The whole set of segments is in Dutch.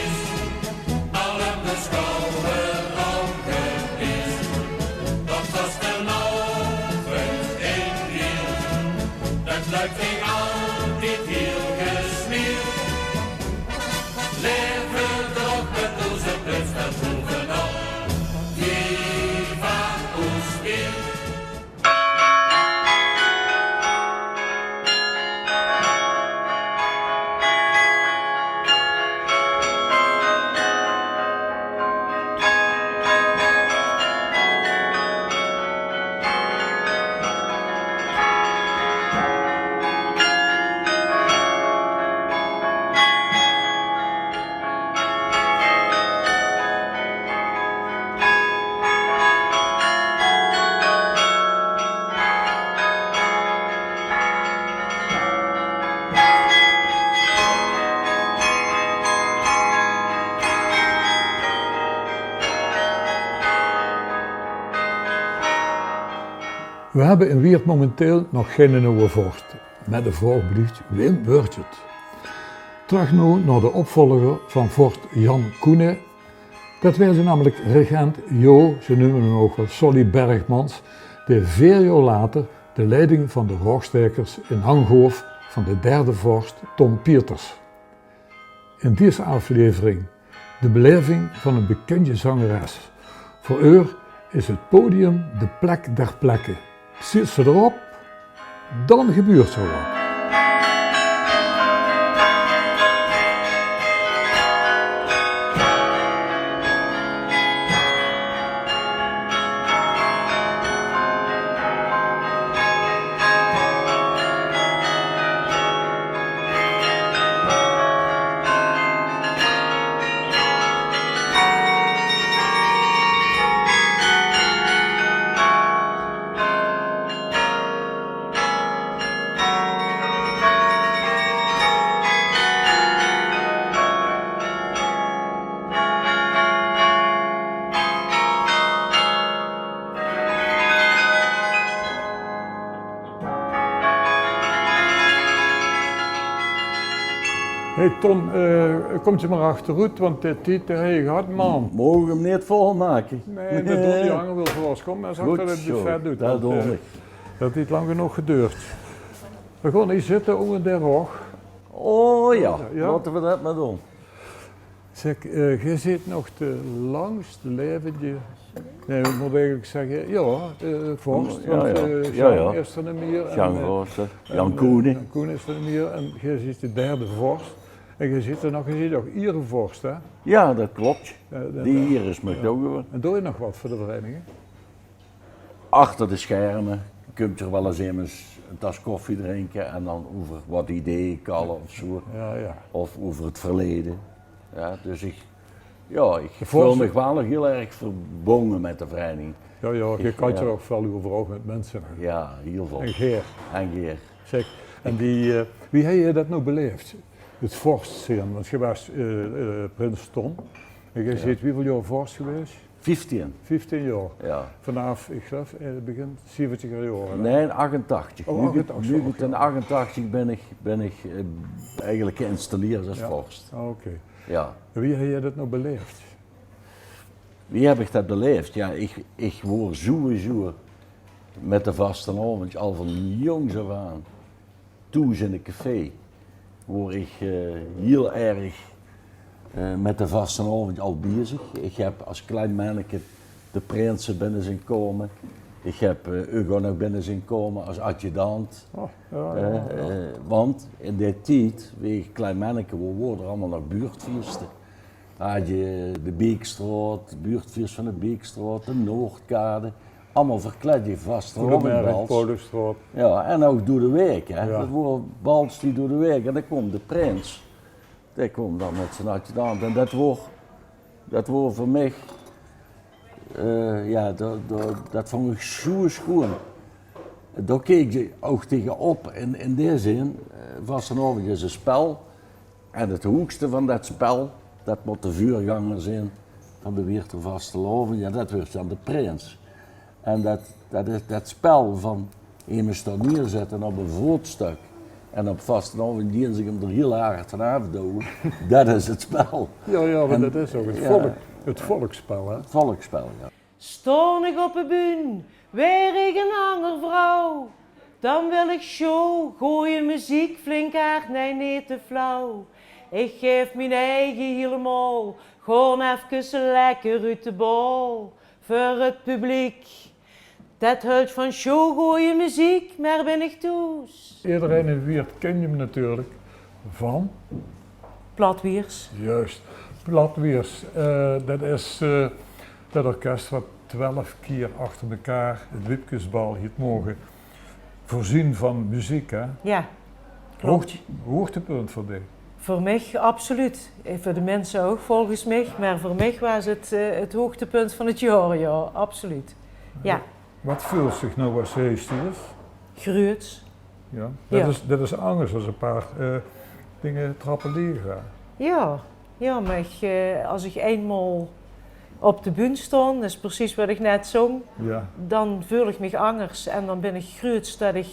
is, allen beschouwen ongemis. Dat was vanavond in Wiel, dat luidt ging altijd heel gesmield. Leven erop met onze plots naar bovenop, viva ons Wiel. We hebben in Weert momenteel nog geen nieuwe vorst. Met de vraag blijft, wem wordt het? Terug nu naar de opvolger van vorst Jan Koene. Dat was namelijk regent Jo, ze noemen hem ook wel Solly Bergmans, die 4 jaar later de leiding van de hoogstekers in Hangoof van de derde vorst Tom Pieters. In deze aflevering de beleving van een bekende zangeres. Voor u is het podium de plek der plekken. Zit ze erop, dan gebeurt zo wat. Hey Ton, kom je maar achteruit, want de tijd heb je gehad, man. Mogen we hem niet volmaken? Nee, de Don die hangen wil voor ons komen en zegt dat het niet ver doet. Dat doe ik. Dat heeft lang genoeg geduurd. We gaan hier zitten onder de hoog. Oh ja, Ja. laten we dat maar doen. Zeg, je zit nog te langst levende. Nee, ik moet eigenlijk zeggen, ja, vorst. Ja, Want ja. Jean Ja, ja. is er niet meer. Jan Rooster, Jan Koene. Jan Koene is er niet meer en je zit de derde vorst. En je zit nog iedere vorst, hè? Ja, dat klopt. En Die hier is me ook gewoon. doe je nog wat voor de vereniging? Achter de schermen kunt je er wel eens een tas koffie drinken en dan over wat ideeën kallen of zo. Ja, ja. Of over het verleden. Ja, dus ik voel vorst- me wel nog heel erg verbonden met de vereniging. Ja, je kan je Ja. ook veel overal met mensen. Ja, heel veel. En Geer. En Geer. Zeg, en wie heb je dat nou beleefd? Het vorst zijn, want je was prins Ton. En je zit hoeveel jaar vorst geweest? 15. 15 jaar. Ja. Vanaf, ik geloof, in het begin 70 jaar. Hè? Nee, in 88. Oh, Nu 88, nu in 88 ben ik eigenlijk geïnstalleerd als Ja. vorst. Ah, oké. Ja. En wie heb je dat nou beleefd? Wie heb ik dat beleefd? Ja, ik word sowieso met de vastenavond al van jongs af aan. Toen in een café word ik heel erg met de vastenavond al bezig. Ik heb als klein manneke de Prinsen binnen zien komen. Ik heb Hugo nog binnen zien komen als adjudant. Oh, ja. Want in die tijd, weeg klein manneke, we worden allemaal naar buurtfeesten. Had je de Beekstraat, de buurtfeest van de Beekstraat, de Noordkade. Allemaal verkleed je vast. Goedemiddag, Polenstraat. Ja, en ook door de week. Hè. Ja. Dat waren bals die door de week. En dan komt de prins. Die komt dan met zijn adjudant. En dat wordt voor mij, dat vond ik zo schoon. Daar keek je ook tegenop in die zin. Vastenavond is een spel. En het hoogste van dat spel, dat moet de vuurganger zijn van de Weerter Vastelavond. Ja, dat wordt dan de prins. En dat is dat spel van iemand daar neerzetten op een voetstuk En op vastenavond dienen ze hem er heel hard van afdoen. Dat is het spel. Ja, maar En- dat is ook het volksspel, hè? Het volksspel, ja. Stoon ik op de bühne, weer ik een andere vrouw. Dan wil ik show, gooien muziek, flink hard, nee, niet te flauw. Ik geef mijn eigen helemaal, gewoon even lekker uit de bal. Voor het publiek, dat houdt van show, gooien muziek, maar ben ik toes. Iedereen in Weert ken je hem natuurlijk van, Platwiers. juist, Platwiers. Dat is dat orkest wat 12 keer achter elkaar het Wiepkesbal heeft mogen voorzien van muziek, hè? Ja, klopt. Hoogtepunt voor die. Voor mij absoluut. Voor de mensen ook volgens mij, maar voor mij was het hoogtepunt van het jaar, ja, absoluut. Ja, Wat voelt zich nou als heestiers? gruut. Ja. Ja. Dat is anders dan een paar dingen trappen liggen. Ja, maar als ik eenmaal op de bühne sta, dat is precies wat ik net zong, Ja. dan voel ik me anders en dan ben ik gruut dat ik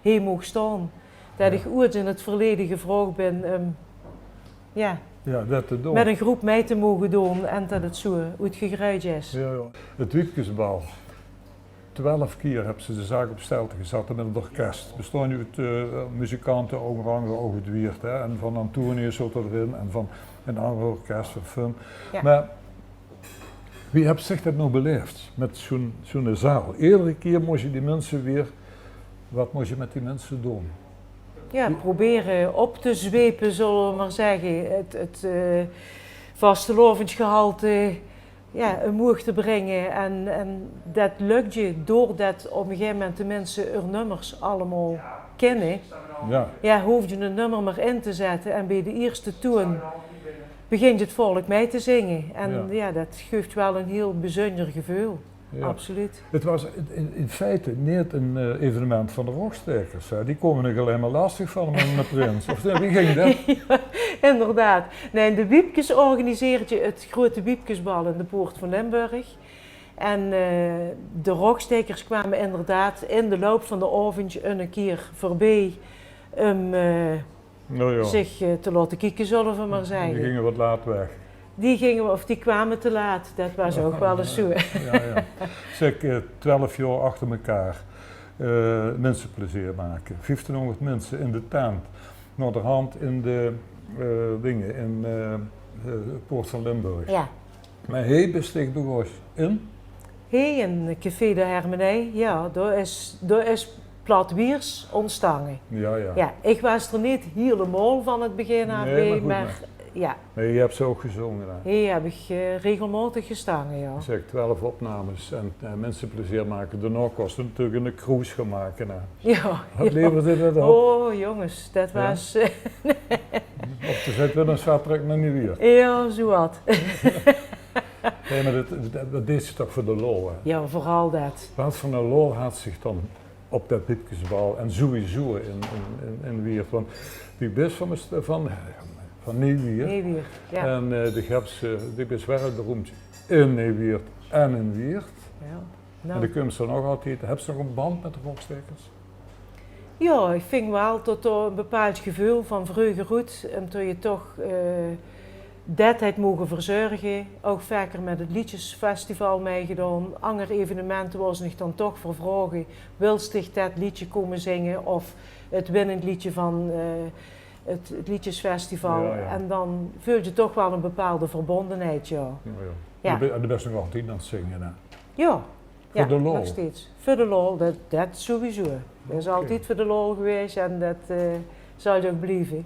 hier mag staan. Dat ik ooit in het verleden gevraagd ben, ja, Ja, dat te doen. met een groep mee te mogen doen en dat het zo uitgegruid is. Ja. Het Wiepkesbal. 12 keer hebben ze de zaak op stelte gezet met het orkest. Bestaan nu uit muzikanten, onder andere ook het Wiert, hè, en van Antonius zat erin en van een ander orkest van Fun. Ja. Maar wie heeft zich dat nou beleefd met zo'n zaal? Iedere keer moest je die mensen weer, wat moest je met die mensen doen? Ja, proberen op te zwepen, zullen we maar zeggen. Het vastelovensgehalte omhoog te brengen. En dat lukt je doordat op een gegeven moment de mensen hun nummers allemaal kennen. Ja, Ja, hoef je een nummer maar in te zetten en bij de eerste toon begint het volk mee te zingen. En ja, dat geeft wel een heel bijzonder gevoel. ja. Absoluut. Het was in feite niet een evenement van de rockstekers. Hè. Die komen nog alleen maar lastig van met een prins. Of wie ging dat? Ja, inderdaad. Nee, de Wiepkes organiseert je het grote Wiepkesbal in de Poort van Limburg. En de rockstekers kwamen inderdaad in de loop van de avond een keer voorbij om Nou ja, zich te laten kijken, zullen we maar die zeggen. gingen wat laat weg. Die kwamen te laat, dat was ook wel eens zo. Ja. Zeg, 12 jaar achter elkaar mensenplezier maken. 1500 mensen in de tent. Naar de hand in de dingen in Poort van Limburg. Ja. Maar hij besteekt door in? Hey, een café de Hermenij, ja, daar is Platwiers ontstaan. Ja. Ja, ik was er niet helemaal van het begin af Nee, bij, maar goed, ja, Nee, je hebt ze ook gezongen. Hè. hier heb ik regelmatig gestaan, ja. Zeg, 12 opnames en mensenplezier maken. Daarna kost het natuurlijk een cruise gaan maken. Hè. Ja, Wat ja. leverde dat op? Oh jongens, dat Ja? was, Of te zetten we een zaterdag nog niet weer. ja, zo wat. Nee, maar dat deed ze toch voor de lol. Hè. Ja, vooral dat. Wat voor een lol had zich dan op dat Wiepkesbal en sowieso in Weert? Want die best van Nieuwwiert. Nee, weer. Ja. En die is wereldberoemd in Nieuwwiert en in Weert. Ja. En Nou. de kunst er nog altijd. Heb je nog een band met de rockstekers? Ja, ik vind wel dat er een bepaald gevoel van vreugde goed, omdat je toch dat het mogen verzorgen. Ook vaker met het Liedjesfestival meegedaan. Andere evenementen was ik dan toch voor vragen, wilst je dat liedje komen zingen of het winnend liedje van het Liedjesfestival. Ja. En dan voel je toch wel een bepaalde verbondenheid, ja. Ja. De best nog altijd aan het zingen. Hè. Ja, Voor de lol? nog steeds. Voor de lol, dat sowieso. Dat is altijd voor de lol geweest en dat zal je ook blijven.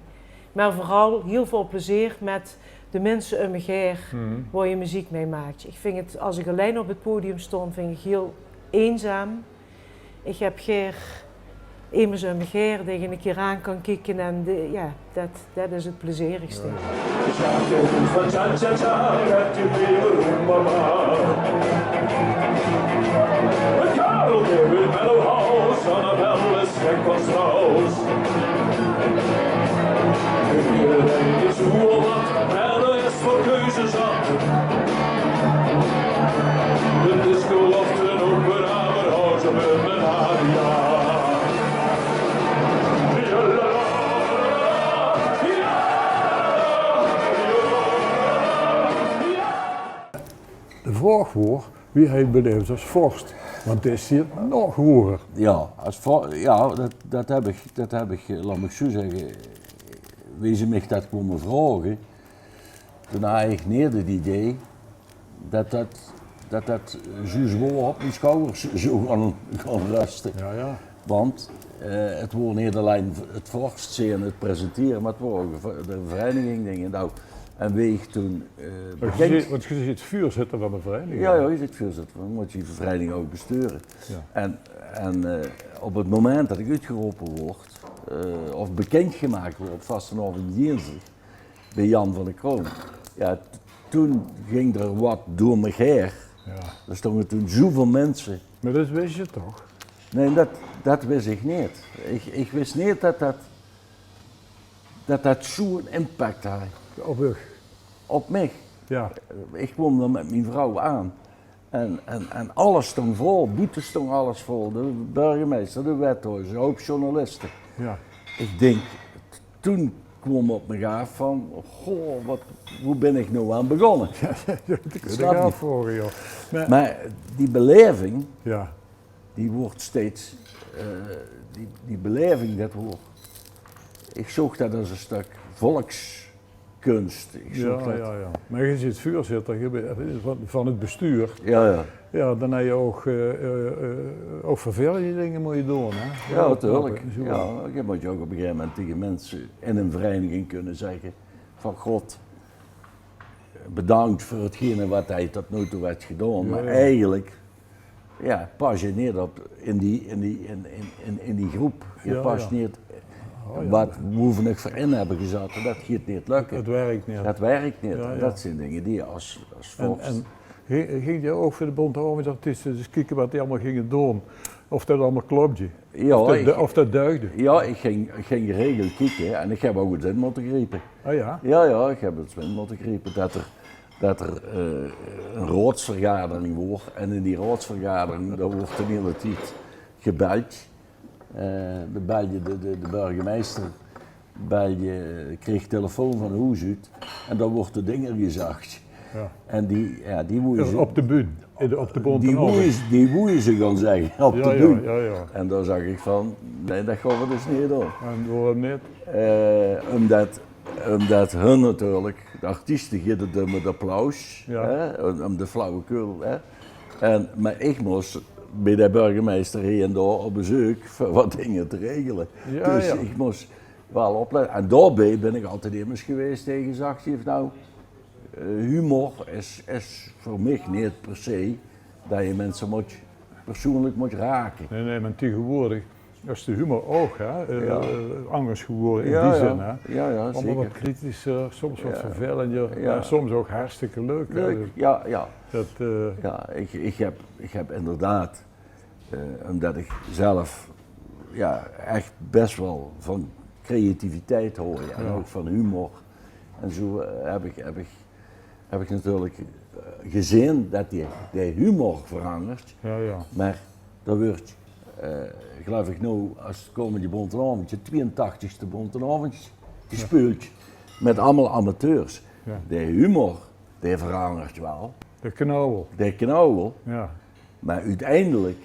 Maar vooral heel veel plezier met de mensen om me heen waar je muziek mee maakt. Ik vind het, als ik alleen op het podium stond, vind ik heel eenzaam. Ik heb geen immers om me heen dat je een keer aan kan kijken en dat is het plezierigste. De disco often open aan houten met mijn haar, ja. de vraag wordt wie hij beleeft als vorst. Want het is hier nog hoger. Ja, dat heb ik, laat me zo zeggen, wie ze mij dat komen vragen, toen had ik neer het idee dat zo zwaar op mijn schouders zo gaan rusten. Ja. Want het wordt niet alleen het vorst en het presenteren, maar het wordt ook de vereniging dingen. Nou, en wie ik toen Want je ziet het vuurzitter van de vereniging. Ja, je zit voorzitter, dan moet je de vereniging ook besturen. Ja. En op het moment dat ik uitgeroepen word, of bekendgemaakt word op vastenavond dinsdag, bij Jan van der Kroon, ja, toen ging er wat door me heen. Ja. Er stonden toen zoveel mensen. Maar dat wist je toch? Nee, dat wist ik niet. Ik wist niet dat zo'n impact had op mij. Ja. Ik kwam dan met mijn vrouw aan en alles stond vol, buiten stond alles vol. De burgemeester, de wethouders, een hoop journalisten. Ja. Ik denk, toen kwam op me af van, goh, hoe ben ik nou aan begonnen? Dat gaat voor joh. Maar die beleving, Ja. die wordt steeds, die beleving, dat wordt, ik zocht dat als een stuk volkskunst. Ik zocht dat. Ja. Maar je ziet vuurzitter van het bestuur. Ja. Ja, dan heb je ook vervelende dingen moet je doen. Hè? Ja, natuurlijk. Ja, je moet je ook op een gegeven moment tegen mensen in een vereniging kunnen zeggen van God, bedankt voor hetgene wat hij tot nu toe heeft gedaan. Maar eigenlijk pas je niet op in die groep. Je past niet wat we hoeven nog voor in hebben gezet. Dat gaat niet lukken. Het werkt niet. Dat werkt niet. Ja. Dat zijn dingen die je als vorst. En ging je ook voor de Bonteavondartiesten dus kijken wat die allemaal gingen doen? Of dat allemaal klopte? Ja, of dat duigde? Ja, ik ging geregeld kijken en ik heb ook het in moeten griepen. Ah ja? Ja, ik heb het in moeten griepen dat er een raadsvergadering wordt en in die raadsvergadering daar wordt de hele tijd gebeld. De burgemeester kreeg telefoon van de huis uit en dan wordt de dingen gezegd. Ja. En die moet je Op de bühne, op de Bonteavond. die moet je ze gaan zeggen, op de bühne. Ja. En dan zag ik van, nee, dat gaan we dus niet doen. En waarom niet? Omdat hun natuurlijk, de artiesten geven het met applaus, Ja. hè, om de flauwekul. Maar ik moest bij de burgemeester hier en daar op bezoek voor wat dingen te regelen. Ja, dus ja. ik moest wel opletten. En daarbij ben ik altijd immers geweest tegen gezegd heeft, nou, humor is voor mij niet per se dat je mensen persoonlijk moet raken. Nee, maar tegenwoordig, dat is de humor ook, hè? Anders geworden in Ja, die ja. zin. Hè? Ja, Allemaal zeker. wat kritischer, soms wat vervelender, Ja. maar soms ook hartstikke leuk. Hè? Leuk, ja. Dat, Ja, ik heb inderdaad, omdat ik zelf echt best wel van creativiteit hoor en ook van humor. En zo heb ik natuurlijk gezien dat die humor verandert. ja. Maar dan wordt, geloof ik nou, als het komende Bontenavondje, 82e Bontenavondje gespeeld met allemaal amateurs. Ja. De humor, die verandert wel. De knauwel. De knauwel, Ja. maar uiteindelijk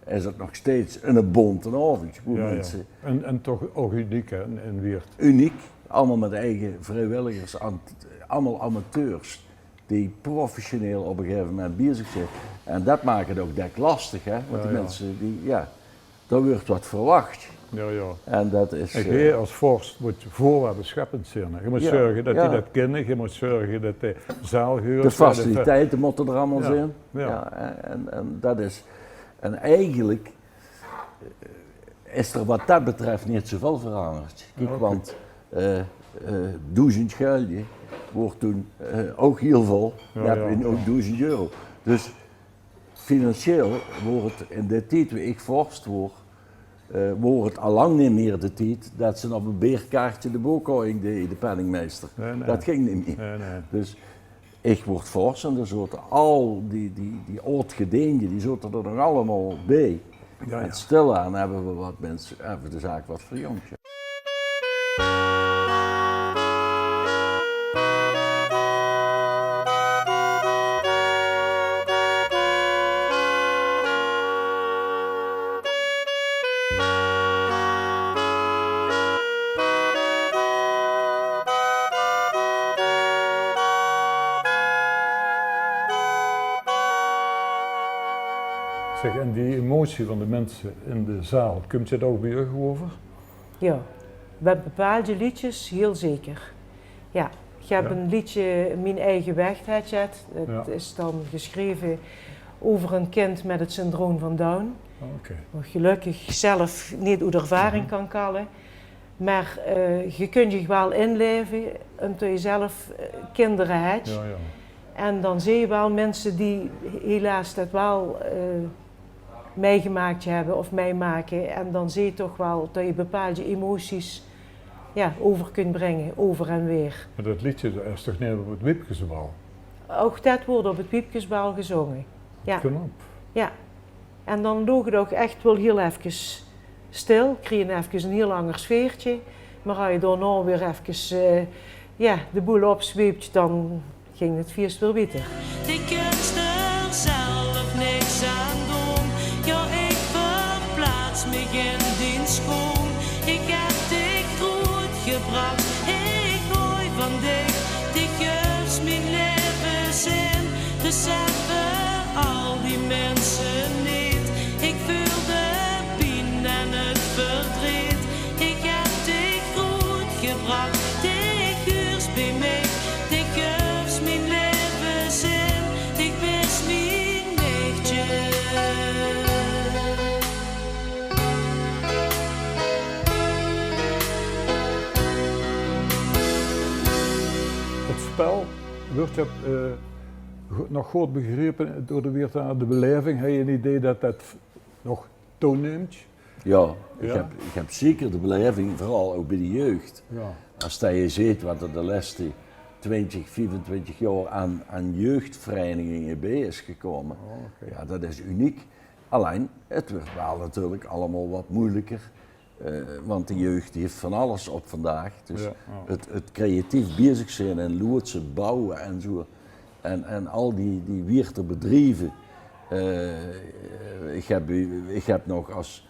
is het nog steeds een Bontenavondje. Hoe mensen En toch ook uniek hè, in Weert. uniek, allemaal met eigen vrijwilligers, allemaal amateurs. Die professioneel op een gegeven moment bezig zijn. En dat maakt het ook dik lastig, hè? Want die mensen, daar wordt wat verwacht. Ja. En dat is. En jij als vorst moet voorwaarden scheppend zijn. Hè. Je moet zorgen dat die dat kennen, je moet zorgen dat de zaalhuurders... De faciliteiten moeten er allemaal zijn. Ja. En dat is. En eigenlijk is er wat dat betreft niet zoveel veranderd. Kijk, want 1000 gulden wordt toen ook heel veel, ook 1000 euro. Dus financieel wordt het in de tijd waar ik vorst word, wordt het al lang niet meer de tijd dat ze op een beerkaartje de boekhouding deden, de penningmeester. Nee. Dat ging niet meer. Nee. Dus ik word vorst en er zitten al die oud-gedeenden, die zitten er nog allemaal bij. Ja. En stilaan hebben we wat mensen, hebben de zaak wat verjongd. Zeg, en die emotie van de mensen in de zaal, komt je daar ook bij u over? Ja, bij bepaalde liedjes heel zeker. Ja, ik heb Ja. een liedje, Mijn eigen weg, het je het. Het Ja. is dan geschreven over een kind met het syndroom van Down. Oh, oké. Wat gelukkig zelf niet uit ervaring kan kallen. Maar je kunt je wel inleven omdat je zelf kinderen hebt. Ja, ja. En dan zie je wel mensen die helaas dat wel meegemaakt hebben of meemaken. En dan zie je toch wel dat je bepaalde emoties over kunt brengen, over en weer. Maar dat liedje dat is toch niet op het Wiepkesbal? Ook dat wordt op het Piepkesbal gezongen. Ja. Knap. Ja. En dan loog het ook echt wel heel even stil. Kreeg je even een heel langer sfeertje. Maar als je daarna weer even de boel opzweept, dan ging het feest weer beter. Ik kunst er zelf niks aan doen. Ja, ik verplaats me in die schoen. Ik heb dich goed gebracht. Ik hou van dich. Die geeft mijn levenszin. Beseffen al die mensen niet. Ik voel de pijn en het verdriet. Ik heb dich goed gebracht. Die geeft bij mij. Die geeft mijn levenszin. Ik mis mijn nichtje. Het spel wordt nog goed begrepen door de weertaal, de beleving. Heb je een idee dat dat nog toeneemt? Ja, Ja? ik heb zeker de beleving, vooral ook bij de jeugd. Ja. Als dat je ziet wat er de laatste 20, 24 jaar aan jeugdverenigingen bij is gekomen. Oh, oké. Ja, dat is uniek. Alleen, het wordt wel natuurlijk allemaal wat moeilijker. Want de jeugd heeft van alles op vandaag. Dus Ja, ja. het creatief bezig zijn en loodsen, bouwen en zo. En al die wierte bedrijven. Ik heb nog als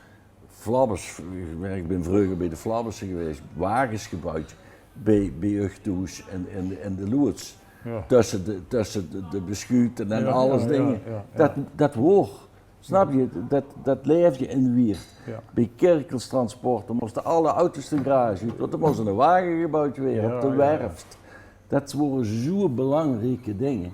Flabbers, ik ben vroeger bij de Flabbersen geweest, wagens gebouwd bij jeugdtoes en de loods. Ja. Tussen de beschuiten en Ja, alles ja, dingen. ja, ja. Dat hoort. Snap je? Dat leef je in wiert. Ja. Bij kerkelstransporten moesten alle auto's de garage uit, want er moest een wagen gebouwd worden Ja, op de ja, werft. Dat waren zo belangrijke dingen.